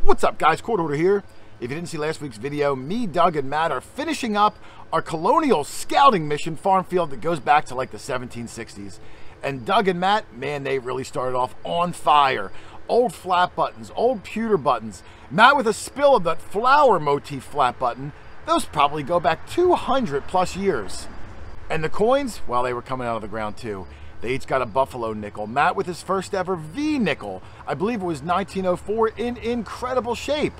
What's up, guys? Hoarder here. If you didn't see last week's video, me, Doug, and Matt are finishing up our colonial scouting mission farm field that goes back to like the 1760s. And Doug and Matt, man, they really started off on fire. Old flat buttons, old pewter buttons. Matt with a spill of that flower motif flat button. Those probably go back 200 plus years. And the coins, well, they were coming out of the ground too. They each got a buffalo nickel. Matt with his first ever V nickel. I believe it was 1904, in incredible shape.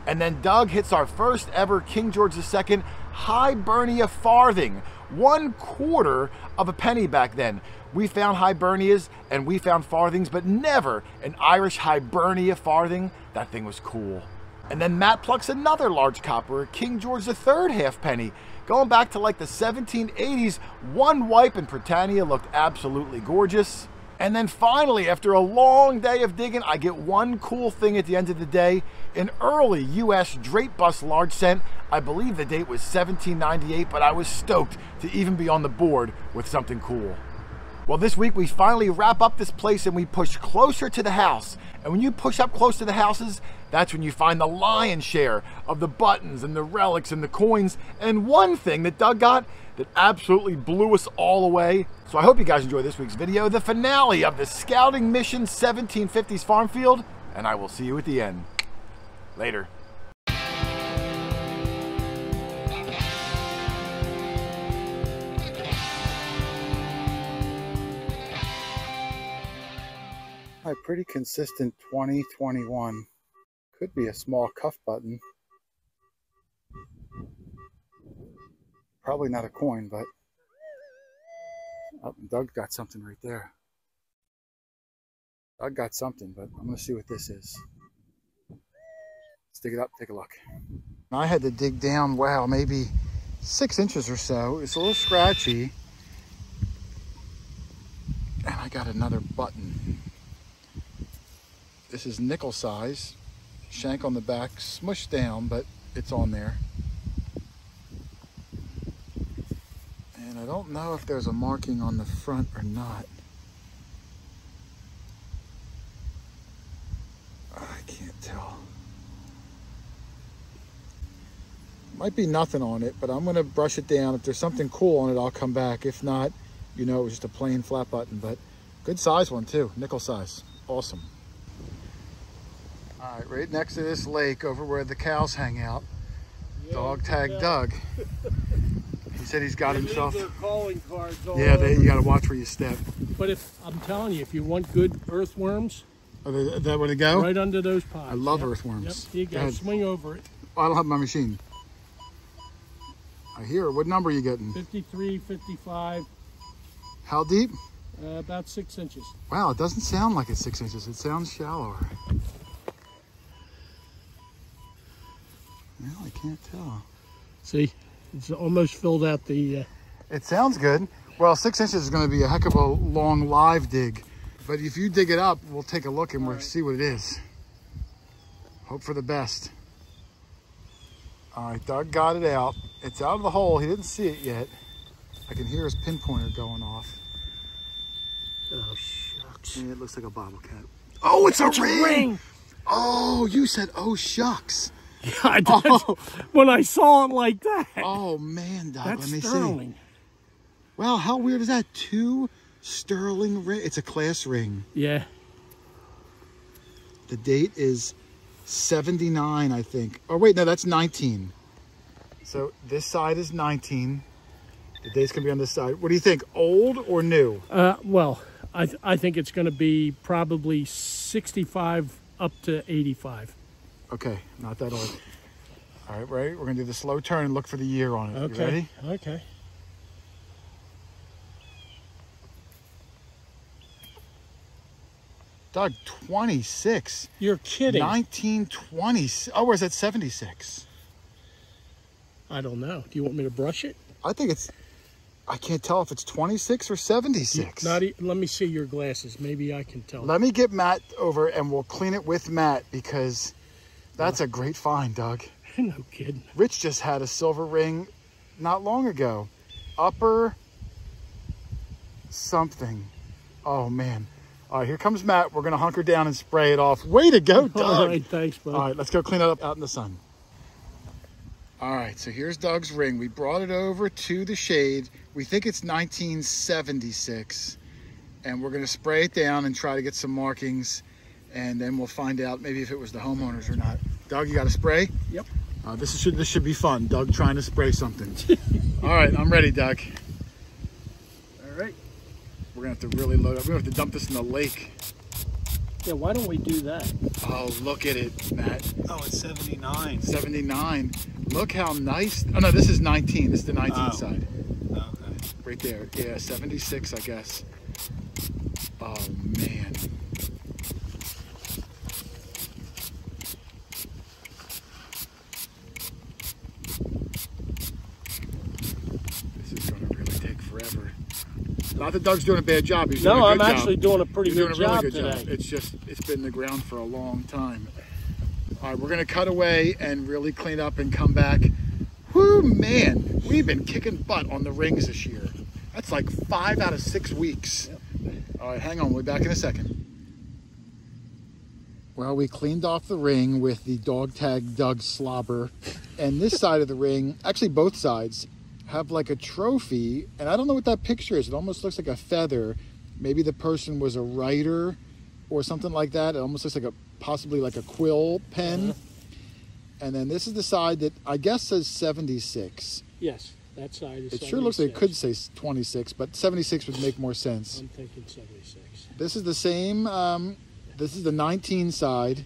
And then Doug hits our first ever King George II Hibernia farthing. 1/4 of a penny back then. We found Hibernias and we found farthings, but never an Irish Hibernia farthing. That thing was cool. And then Matt plucks another large copper, King George III halfpenny. Going back to like the 1780s, one wipe in Britannia looked absolutely gorgeous. And then finally, after a long day of digging, I get one cool thing at the end of the day. An early US drape bust large cent. I believe the date was 1798, but I was stoked to even be on the board with something cool. Well, this week we finally wrap up this place and we push closer to the house. And when you push up close to the houses, that's when you find the lion's share of the buttons and the relics and the coins. And one thing that Doug got that absolutely blew us all away. So I hope you guys enjoy this week's video, the finale of the Scouting Mission 1750s Farm Field, and I will see you at the end. Later. A pretty consistent 2021. Could be a small cuff button. Probably not a coin, but oh, Doug got something right there. Doug got something, but I'm going to see what this is. Let's dig it up, take a look. I had to dig down, wow, maybe 6 inches or so. It's a little scratchy. And I got another button. This is nickel size, shank on the back, smushed down, but it's on there. And I don't know if there's a marking on the front or not. I can't tell. Might be nothing on it, but I'm gonna brush it down. If there's something cool on it, I'll come back. If not, you know, it was just a plain flat button, but good size one too, nickel size, awesome. All right, right next to this lake over where the cows hang out, yeah, dog tag Doug. He said he's got himself. Their calling cards all over. You got to watch where you step. But if I'm telling you, if you want good earthworms, is that where to go? Right under those pots. I love earthworms. Yep, you got to swing over it. Oh, I don't have my machine. I hear it. What number are you getting? 53, 55. How deep? About 6 inches. Wow, it doesn't sound like it's 6 inches. It sounds shallower. Well, I can't tell. See, it's almost filled out the... It sounds good. Well, 6 inches is going to be a heck of a long live dig. But if you dig it up, we'll take a look and we'll see what it is. Hope for the best. All right, Doug got it out. It's out of the hole. He didn't see it yet. I can hear his pinpointer going off. Oh, shucks. And it looks like a bottle cap. Oh, it's a ring! Oh, you said, oh, shucks. Yeah, I did. Oh. When I saw it like that. Oh man, Doc, that's let me sterling. See. Wow, how weird is that? 2 sterling ring. It's a class ring. Yeah. The date is 79, I think. Oh wait, no, that's 19. So this side is 19. The date's gonna be on this side. What do you think? Old or new? Well, I think it's gonna be probably 65 up to 85. Okay, not that old. All right, ready? We're gonna do the slow turn and look for the year on it. Okay. You ready? Okay. Doug, 26. You're kidding. 1920. Oh, where's that 76? I don't know. Do you want me to brush it? I think it's, I can't tell if it's 26 or 76. Let me see your glasses. Maybe I can tell. Let me get Matt over and we'll clean it with Matt because that's a great find, Doug. No kidding. Rich just had a silver ring not long ago. Upper something. Oh man. All right, here comes Matt. We're going to hunker down and spray it off. Way to go, Doug. All right, thanks, bud. All right, let's go clean it up out in the sun. All right, so here's Doug's ring. We brought it over to the shade. We think it's 1976. And we're going to spray it down and try to get some markings. And then we'll find out maybe if it was the homeowners or not. Doug, you got a spray? Yep. This should be fun. Doug trying to spray something. All right, I'm ready, Doug. All right. We're going to have to really load up. We're going to have to dump this in the lake. Yeah, why don't we do that? Oh, look at it, Matt. Oh, it's 79. 79. Look how nice. Oh, no, this is 19. This is the 19 side. Okay. Right there. Yeah, 76, I guess. Oh, man. This is going to really take forever. Not that Doug's doing a bad job. He's doing a good job. I'm actually doing a pretty He's good doing a job really good today. job. It's just, it's been in the ground for a long time. All right, we're going to cut away and really clean up and come back. Whoo, man, we've been kicking butt on the rings this year. That's like 5 out of 6 weeks. Yep. All right, hang on, we'll be back in a second. Well, we cleaned off the ring with the dog tag Doug slobber. And this side of the ring, actually both sides, have like a trophy. And I don't know what that picture is. It almost looks like a feather. Maybe the person was a writer or something like that. It almost looks like possibly like a quill pen. And then this is the side that I guess says 76. Yes, that side is It sure looks like it could say 26, but 76 would make more sense. I'm thinking 76. This is the same, this is the 19 side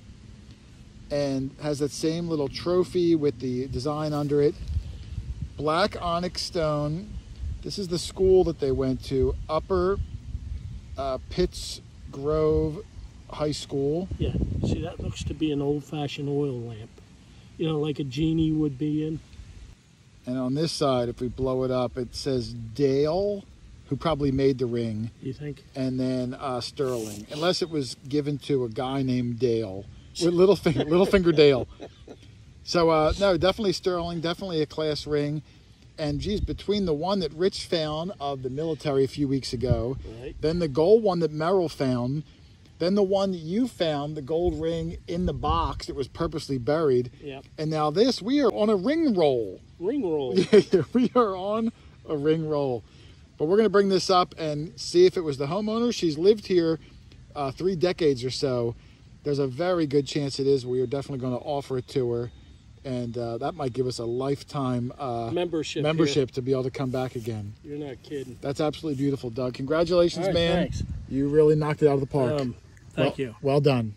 and has that same little trophy with the design under it. Black onyx stone. This is the school that they went to, Upper Pitts Grove High School. Yeah, see, that looks to be an old-fashioned oil lamp. You know, like a genie would be in. And on this side, if we blow it up, it says Dale, who probably made the ring. You think? And then Sterling, unless it was given to a guy named Dale, with Littlefinger Dale. So no, definitely Sterling, definitely a class ring. And geez, between the one that Rich found of the military a few weeks ago, Right. then the gold one that Merrill found, then the one that you found, the gold ring in the box that was purposely buried. Yep. And now this, we are on a ring roll. Ring roll. Yeah, we are on a ring roll. But we're going to bring this up and see if it was the homeowner. She's lived here 3 decades or so. There's a very good chance it is. We are definitely going to offer it to her. And that might give us a lifetime membership to be able to come back again. You're not kidding. That's absolutely beautiful, Doug. Congratulations, All right, man. thanks. You really knocked it out of the park. Thank you. Well done.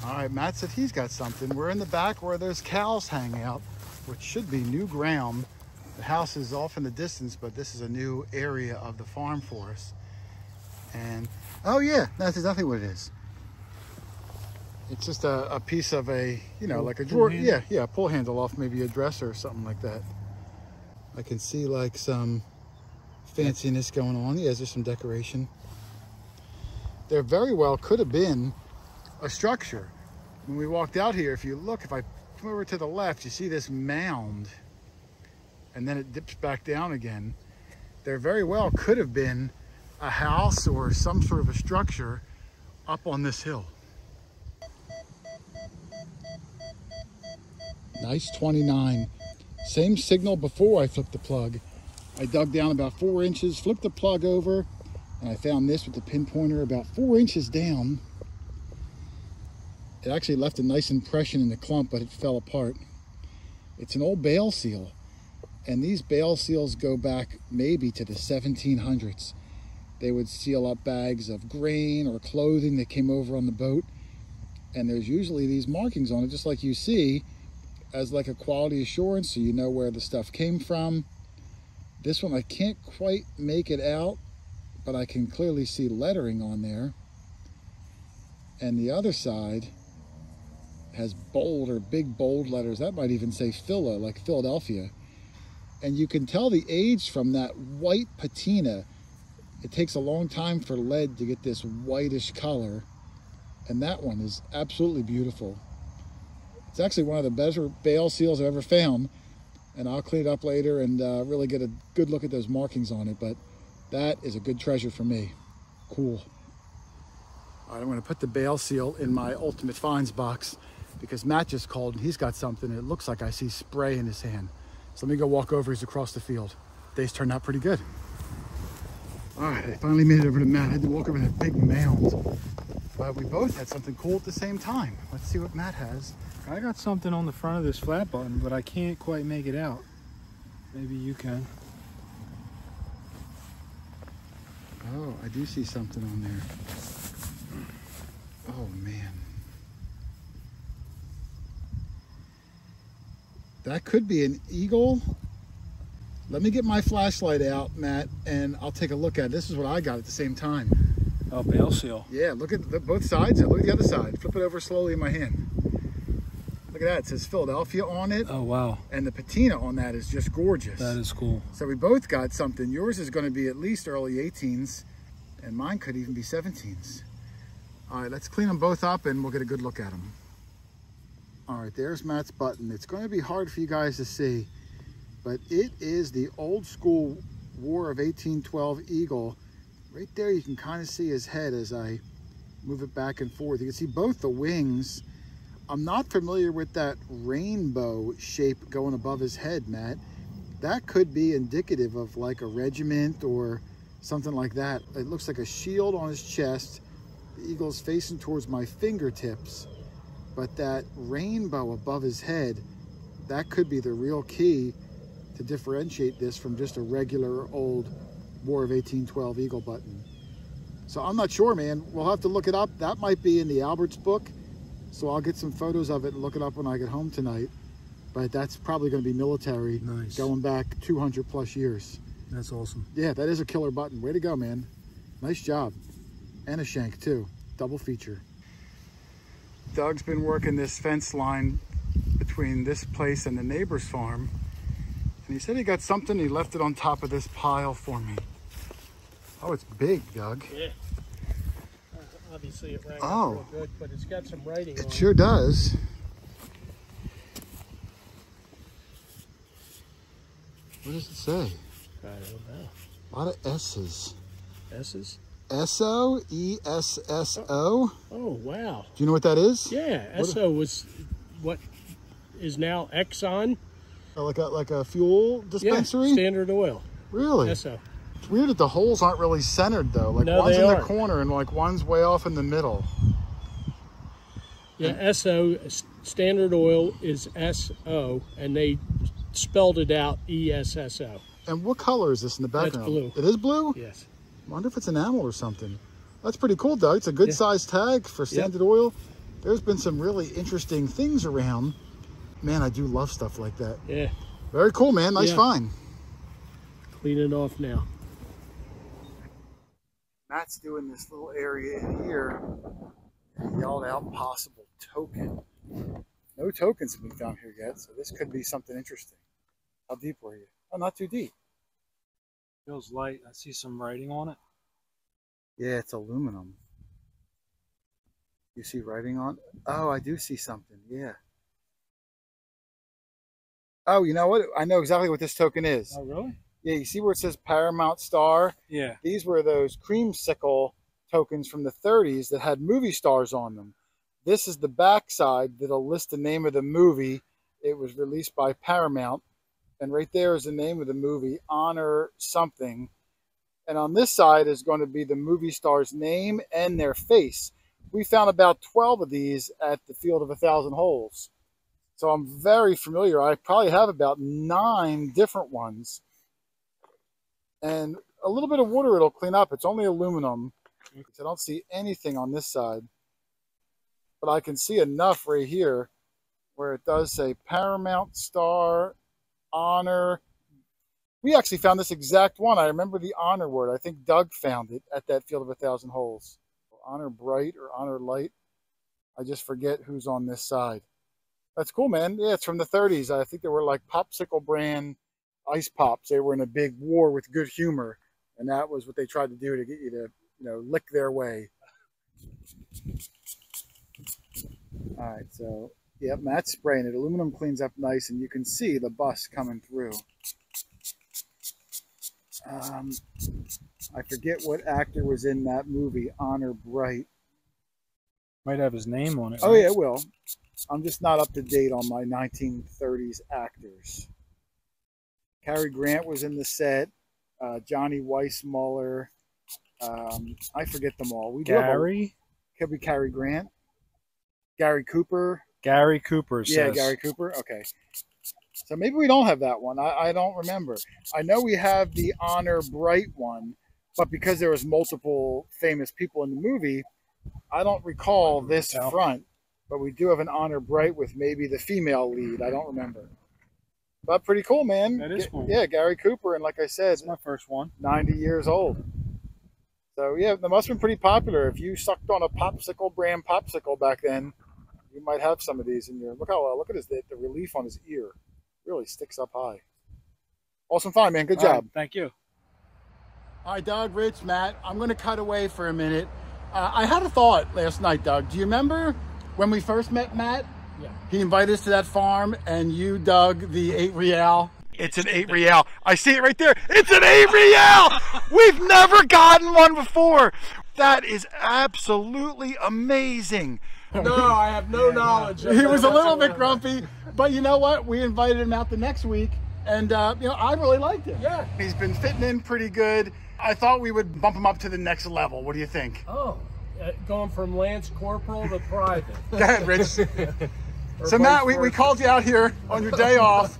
All right, Matt said he's got something. We're in the back where those cows hang out, which should be new ground. The house is off in the distance, but this is a new area of the farm for us. And, oh yeah, that's exactly what it is. It's just a piece of a, you know, like a drawer. Yeah, pull handle off maybe a dresser or something like that. I can see like some fanciness going on. Yeah, there's some decoration. There very well could have been a structure. When we walked out here, if you look, if I come over to the left, you see this mound and then it dips back down again. There very well could have been a house or some sort of a structure up on this hill. Nice 29. Same signal before I flipped the plug. I dug down about 4 inches, flipped the plug over, and I found this with the pinpointer about 4 inches down. It actually left a nice impression in the clump, but it fell apart. It's an old bale seal, and these bale seals go back maybe to the 1700s. They would seal up bags of grain or clothing that came over on the boat, and there's usually these markings on it, just like you see, as like a quality assurance, so you know where the stuff came from. This one I can't quite make it out, but I can clearly see lettering on there. And the other side has bold or big bold letters. That might even say Phila, like Philadelphia. And you can tell the age from that white patina. It takes a long time for lead to get this whitish color. And that one is absolutely beautiful. It's actually one of the better bale seals I've ever found. And I'll clean it up later and really get a good look at those markings on it. But that is a good treasure for me. Cool. All right, I'm going to put the bale seal in my ultimate finds box because Matt just called and he's got something. And it looks like I see spray in his hand. So let me go walk over. He's across the field. Day's turned out pretty good. All right, I finally made it over to Matt. I had to walk over that big mound. But we both had something cool at the same time. Let's see what Matt has. I got something on the front of this flat button, but I can't quite make it out. Maybe you can. Oh, I do see something on there. Oh, man. That could be an eagle. Let me get my flashlight out, Matt, and I'll take a look at it. This is what I got at the same time. Oh, bale seal. Yeah, look at both sides. Look at the other side. Flip it over slowly in my hand. Look at that. It says Philadelphia on it. Oh, wow. And the patina on that is just gorgeous. That is cool. So we both got something. Yours is going to be at least early 18s, and mine could even be 17s. All right, let's clean them both up, and we'll get a good look at them. All right, there's Matt's button. It's going to be hard for you guys to see, but it is the old school War of 1812 eagle. Right there, you can kind of see his head as I move it back and forth. You can see both the wings. I'm not familiar with that rainbow shape going above his head, Matt. That could be indicative of like a regiment or something like that. It looks like a shield on his chest. The eagle's facing towards my fingertips, but that rainbow above his head, that could be the real key to differentiate this from just a regular old War of 1812 eagle button. So I'm not sure, man. We'll have to look it up. That might be in the Albert's book. So I'll get some photos of it and look it up when I get home tonight. But that's probably going to be military, nice, going back 200 plus years. That's awesome. Yeah, that is a killer button. Way to go, man. Nice job. And a shank too. Double feature. Doug's been working this fence line between this place and the neighbor's farm. And he said he got something. He left it on top of this pile for me. Oh, it's big, Doug. Yeah. Obviously it rang Oh, real good, but it's got some writing on it sure does. What does it say? I don't know. A lot of S's. S's? S-O? E-S-S-O? Oh, wow. Do you know what that is? Yeah, SO was what is now Exxon. Like a fuel dispensary? Yeah, Standard Oil. Really? SO. It's weird that the holes aren't really centered though. Like No, one's they in the aren't. corner and like one's way off in the middle. Yeah, SO, Standard Oil is SO, and they spelled it out ESSO. And what color is this in the background? That's blue. It is blue? Yes. I wonder if it's enamel or something. That's pretty cool, Doug. It's a good size tag for Standard Oil. There's been some really interesting things around. Man, I do love stuff like that. Yeah. Very cool, man. Nice find. Clean it off now. Matt's doing this little area in here. He yelled out possible token. No tokens have been found here yet, so this could be something interesting. How deep were you? Oh, not too deep. Feels light. I see some writing on it. Yeah, it's aluminum. You see writing on it? Oh, I do see something. Yeah. Oh, you know what? I know exactly what this token is. Oh, really? Yeah, you see where it says Paramount Star? Yeah. These were those creamsicle tokens from the 30s that had movie stars on them. This is the backside that'll list the name of the movie. It was released by Paramount. And right there is the name of the movie, Honor something. And on this side is going to be the movie star's name and their face. We found about 12 of these at the Field of 1,000 Holes. So I'm very familiar. I probably have about 9 different ones. And a little bit of water it'll clean up. It's only aluminum. I don't see anything on this side. But I can see enough right here where it does say Paramount Star, Honor. We actually found this exact one. I remember the honor word. I think Doug found it at that Field of 1,000 Holes. Honor Bright or Honor Light. I just forget who's on this side. That's cool, man. Yeah, it's from the 30s. I think they were like popsicle brand ice pops. They were in a big war with good humor. And that was what they tried to do to get you to, you know, lick their way. All right, so, yep, Matt's spraying it. Aluminum cleans up nice, and you can see the bus coming through. I forget what actor was in that movie, Honor Bright. Might have his name on it. Oh right? yeah, it will. I'm just not up to date on my 1930s actors. Cary Grant was in the set. Johnny Weissmuller. I forget them all. We Gary? Could be Cary Grant. Gary Cooper. Gary Cooper says. Yeah, Gary Cooper. Okay. So maybe we don't have that one. I don't remember. I know we have the Honor Bright one, but because there was multiple famous people in the movie, I don't recall this front. But we do have an Honor Bright with maybe the female lead. I don't remember. But pretty cool, man. That is cool. Yeah, Gary Cooper, and like I said, That's my first one. 90 years old. So yeah, that must have been pretty popular. If you sucked on a popsicle brand popsicle back then, you might have some of these in your. Look at his the relief on his ear, really sticks up high. Awesome find, man. Good job. Right, thank you. All right, Doug, Rich, Matt. I'm going to cut away for a minute. I had a thought last night, Doug. Do you remember when we first met Matt? Yeah. He invited us to that farm, and you dug the 8 real. It's an 8 real. I see it right there. It's an 8 real. We've never gotten one before. That is absolutely amazing. No, I have no knowledge. He was a little bit grumpy, but you know what? We invited him out the next week, and I really liked him. Yeah. He's been fitting in pretty good. I thought we would bump him up to the next level. What do you think? Oh, going from Lance Corporal to Private. Go ahead, Rich. So Matt, we called you out here on your day off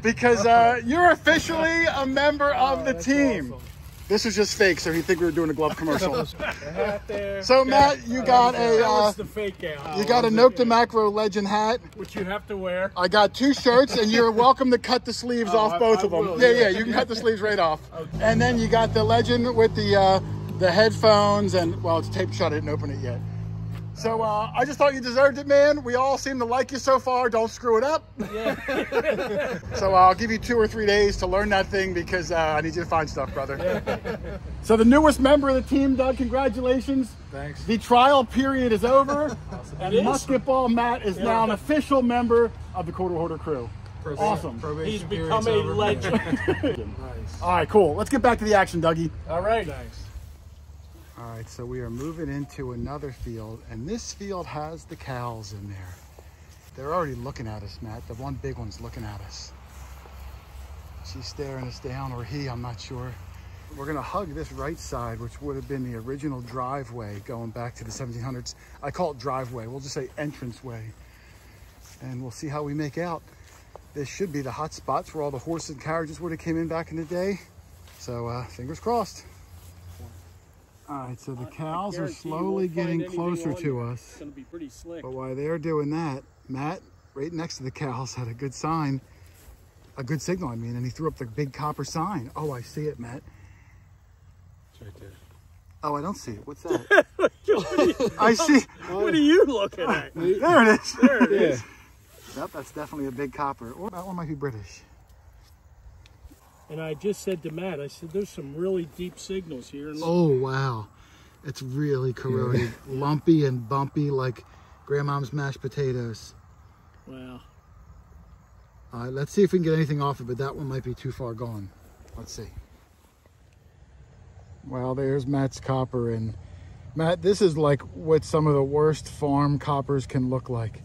because you're officially a member of the team. Awesome. This was just fake, so he'd think we were doing a glove commercial. The hat there. So Matt, you got That was the fake out. you got a Note to Macro Legend hat. Which you have to wear. I got 2 shirts, and you're welcome to cut the sleeves off both of them. will, Yeah, you can cut the sleeves right off. Okay. And then you got the Legend with the headphones, and well, it's taped shut. I didn't open it yet. So I just thought you deserved it, man. We all seem to like you so far. Don't screw it up. Yeah. So I'll give you 2 or 3 days to learn that thing because I need you to find stuff, brother. So the newest member of the team, Doug, congratulations. Thanks. The trial period is over, and Musketball Matt is now an official member of the Hoarder crew. Awesome. He's become a legend. Nice. All right, cool. Let's get back to the action, Dougie. All right. Thanks. All right, so we are moving into another field, and this field has the cows in there. They're already looking at us, Matt. The one big one's looking at us. She's staring us down, or he, I'm not sure. We're gonna hug this right side, which would have been the original driveway going back to the 1700s. I call it driveway. We'll just say entranceway. And we'll see how we make out. This should be the hot spots where all the horses and carriages would have came in back in the day. So fingers crossed. All right, so the cows are slowly getting closer to us. It's going to be pretty slick. But while they're doing that, Matt, right next to the cows, had a good sign, a good signal, I mean, and he threw up the big copper sign. Oh, I see it, Matt. It's right there. Oh, I don't see it. What's that? I see. What are you looking at? There it is. There it is. Yep, that's definitely a big copper. Or that one might be British. And I just said to Matt, I said, there's some really deep signals here. And Oh, wow. It's really corroded. Lumpy and bumpy like grandmom's mashed potatoes. wow. All right, let's see if we can get anything off it, but that one might be too far gone. Let's see. Well, there's Matt's copper. And Matt, this is like what some of the worst farm coppers can look like.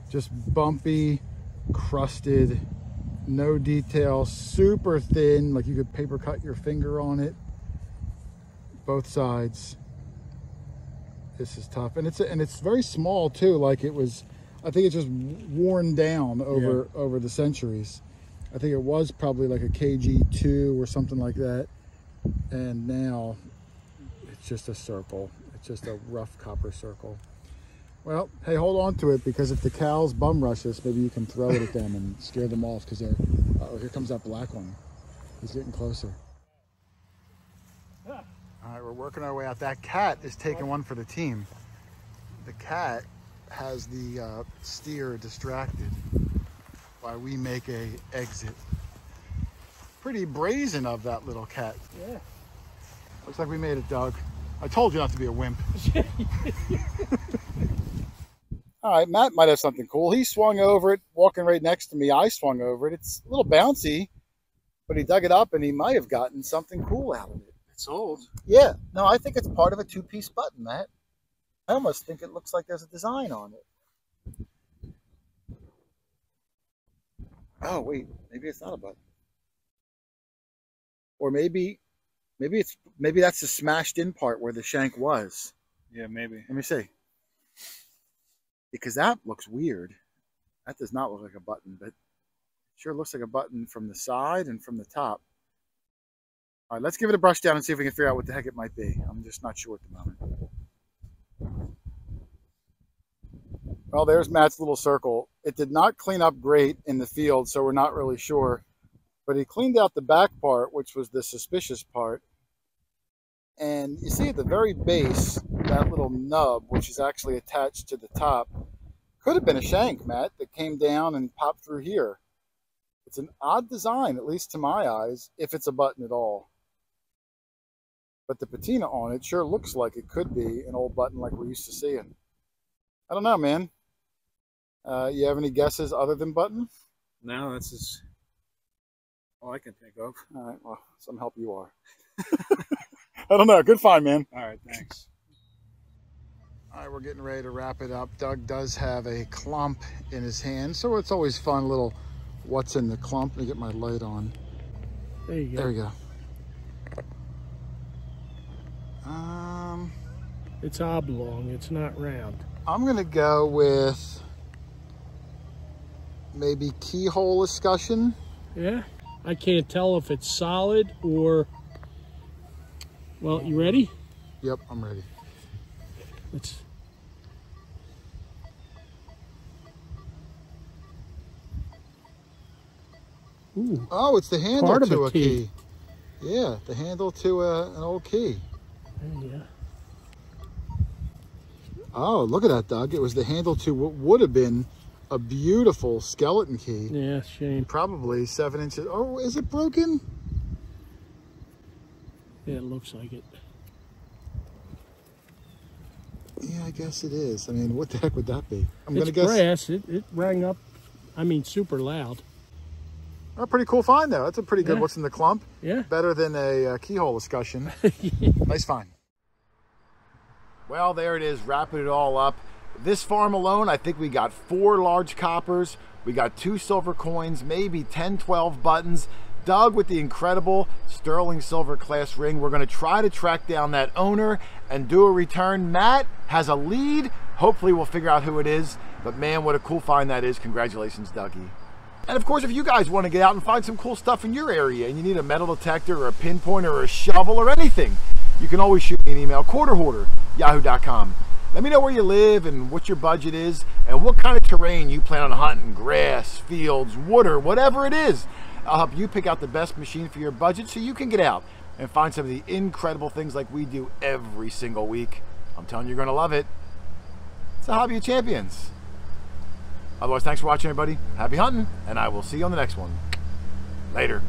Just bumpy, crusted, no detail, super thin, like you could paper cut your finger on it. Both sides. This is tough, and it's very small too. Like it was, I think it's just worn down over the centuries. I think it was probably like a KG2 or something like that, and now it's just a circle. It's just a rough copper circle. Well, hey, hold on to it, because if the cows bum rush us, maybe you can throw it at them and scare them off, because they're, oh, here comes that black one. He's getting closer. All right, we're working our way out. That cat is taking one for the team. The cat has the steer distracted while we make a exit. Pretty brazen of that little cat. Yeah. Looks like we made it, Doug. I told you not to be a wimp. All right, Matt might have something cool. He swung over it, walking right next to me. I swung over it. It's a little bouncy, but he dug it up and he might have gotten something cool out of it. It's old. Yeah, no, I think it's part of a 2-piece button, Matt. I almost think it looks like there's a design on it. Oh wait, maybe it's not a button. Or maybe that's the smashed in part where the shank was. Yeah, maybe. Let me see. Because that looks weird. That does not look like a button, but it sure looks like a button from the side and from the top. All right, let's give it a brush down and see if we can figure out what the heck it might be. I'm just not sure at the moment. Well, there's Matt's little circle. It did not clean up great in the field, so we're not really sure. But he cleaned out the back part, which was the suspicious part. And you see at the very base, that little nub, which is actually attached to the top, could have been a shank, Matt, that came down and popped through here. It's an odd design, at least to my eyes, if it's a button at all. But the patina on it sure looks like it could be an old button like we're used to seeing. I don't know, man. You have any guesses other than button? No, that's just all I can think of. All right, well, some help you are. I don't know. Good find, man. All right, thanks. All right, we're getting ready to wrap it up. Doug does have a clump in his hand, so it's always fun, little what's in the clump. Let me get my light on. There you go. There we go. It's oblong. It's not round. I'm going to go with maybe keyhole escutcheon. Yeah. I can't tell if it's solid or... Well, you ready? Yep, I'm ready. Let's... Ooh. Oh, it's the handle Part of to a a key. key. Yeah, the handle to an old key. Yeah. Oh, look at that, Doug. It was the handle to what would have been a beautiful skeleton key. Yeah, shame. Probably 7 inches. Oh, is it broken? Yeah, it looks like it. Yeah, I guess it is. I mean, what the heck would that be? I'm It's gonna guess. brass. It rang up, I mean, super loud. A pretty cool find, though. That's a pretty good Yeah. what's in the clump. Yeah. Better than a keyhole escutcheon. Nice find. Well, there it is, wrapping it all up. This farm alone, I think we got 4 large coppers, we got 2 silver coins, maybe 10, 12 buttons. Doug with the incredible sterling silver class ring. We're gonna try to track down that owner and do a return. Matt has a lead. Hopefully we'll figure out who it is. But man, what a cool find that is. Congratulations, Dougie. And of course, if you guys want to get out and find some cool stuff in your area and you need a metal detector or a pinpointer or a shovel or anything, you can always shoot me an email, quarterhoarder@yahoo.com. Let me know where you live and what your budget is and what kind of terrain you plan on hunting, grass, fields, water, whatever it is. I'll help you pick out the best machine for your budget so you can get out and find some of the incredible things like we do every single week. I'm telling you, you're gonna love it. It's a hobby of champions. Otherwise, thanks for watching, everybody. Happy hunting, and I will see you on the next one. Later.